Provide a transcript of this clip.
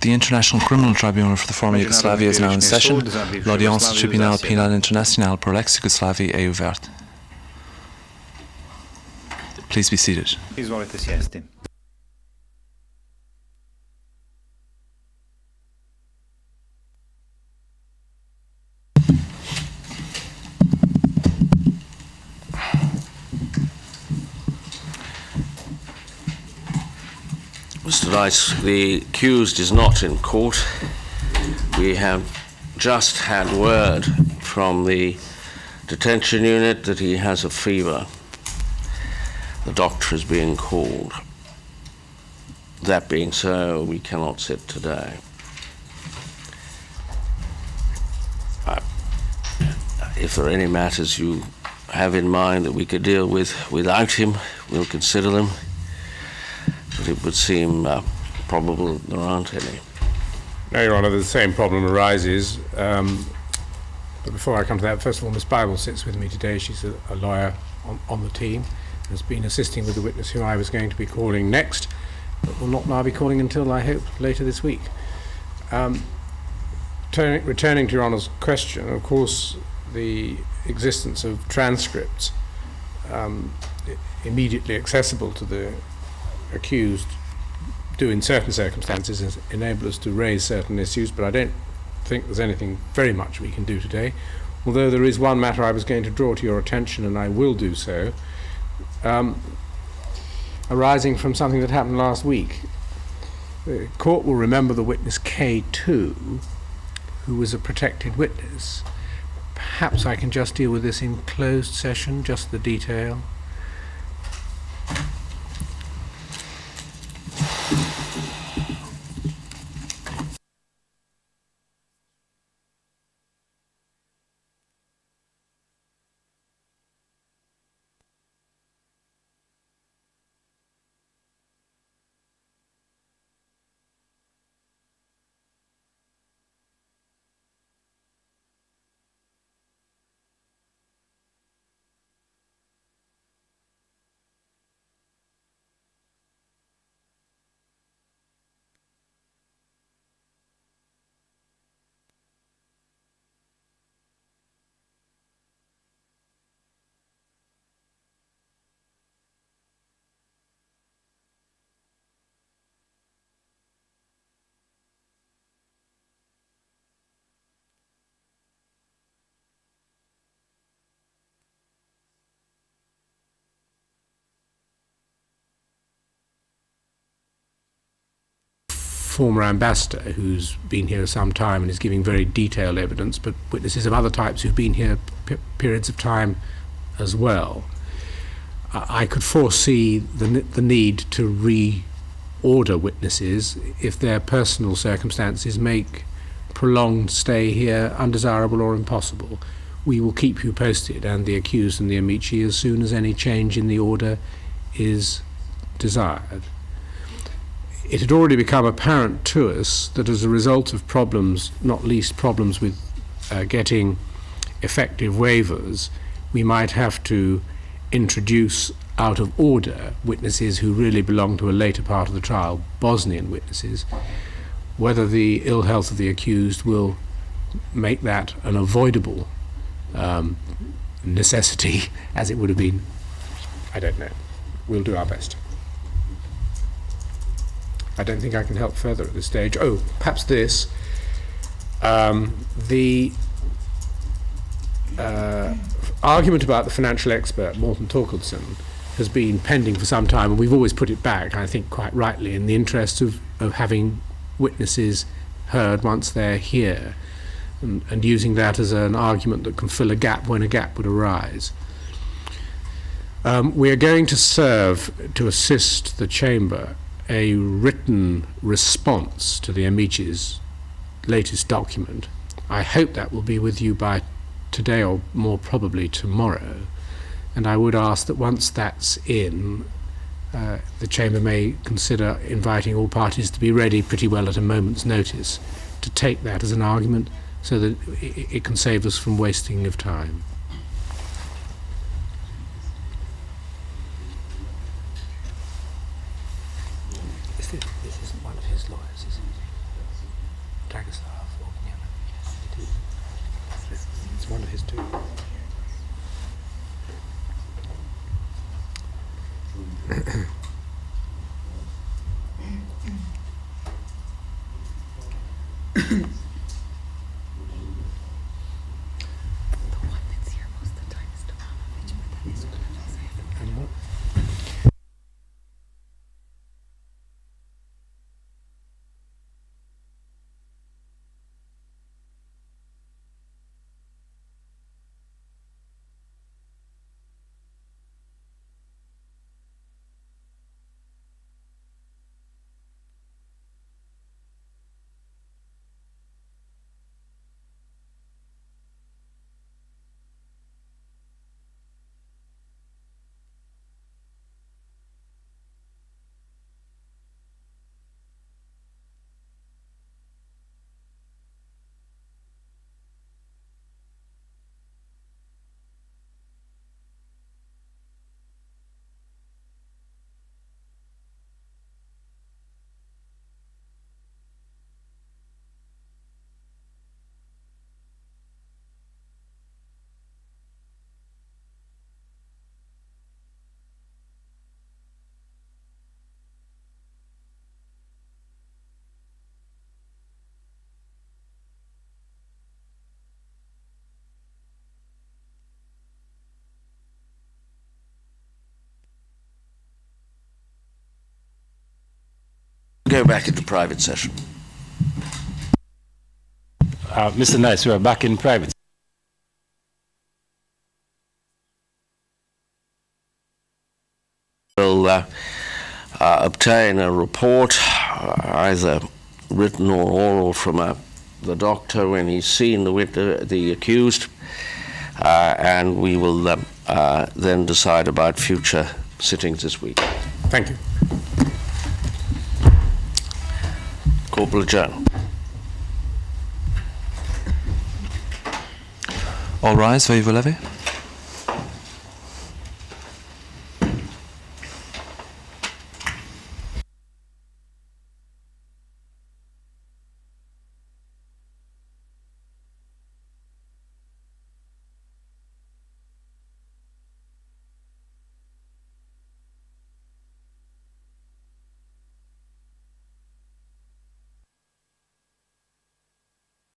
The International Criminal Tribunal for the former Yugoslavia is now in session. L'audience du tribunal pénal international pour l'ex-Yougoslavie est ouverte. Please be seated. Izvolite sjesti. Mr. Rice, the accused is not in court. We have just had word from the detention unit that he has a fever. The doctor is being called. That being so, we cannot sit today. If there are any matters you have in mind that we could deal with without him, we'll consider them. But it would seem probable that there aren't any. No, Your Honour, the same problem arises. But before I come to that, first of all, Miss Bible sits with me today. She's a lawyer on the team, has been assisting with the witness who I was going to be calling next, but will not now be calling until, I hope, later this week. Returning to Your Honour's question, of course, the existence of transcripts immediately accessible to the accused do in certain circumstances enable us to raise certain issues, but I don't think there's anything very much we can do today, although there is one matter I was going to draw to your attention, and I will do so, arising from something that happened last week. The court will remember the witness K2, who was a protected witness. Perhaps I can just deal with this in closed session, just the detail. Former ambassador who's been here some time and is giving very detailed evidence, but witnesses of other types who've been here periods of time as well. I could foresee the need to reorder witnesses if their personal circumstances make prolonged stay here undesirable or impossible. We will keep you posted, and the accused and the amici, as soon as any change in the order is desired. It had already become apparent to us that as a result of problems, not least problems with getting effective waivers, we might have to introduce out of order witnesses who really belong to a later part of the trial, Bosnian witnesses. Whether the ill health of the accused will make that an avoidable necessity, as it would have been, I don't know. We'll do our best. I don't think I can help further at this stage. Oh, perhaps this. The argument about the financial expert, Morten Torkelson, has been pending for some time, and we've always put it back, I think quite rightly, in the interest of having witnesses heard once they're here, and using that as an argument that can fill a gap when a gap would arise. We are going to serve, to assist the Chamber, a written response to the Amici's latest document. I hope that will be with you by today, or more probably tomorrow, and I would ask that once that's in, the Chamber may consider inviting all parties to be ready pretty well at a moment's notice to take that as an argument, so that it can save us from wasting of time. This isn't one of his lawyers, is it? Go back into private session. Mr. Nice, we are back in private. We'll obtain a report, either written or oral, from the doctor when he's seen the accused, and we will then decide about future sittings this week. Thank you. Corporal adjourn. All rise, veuillez vous lever.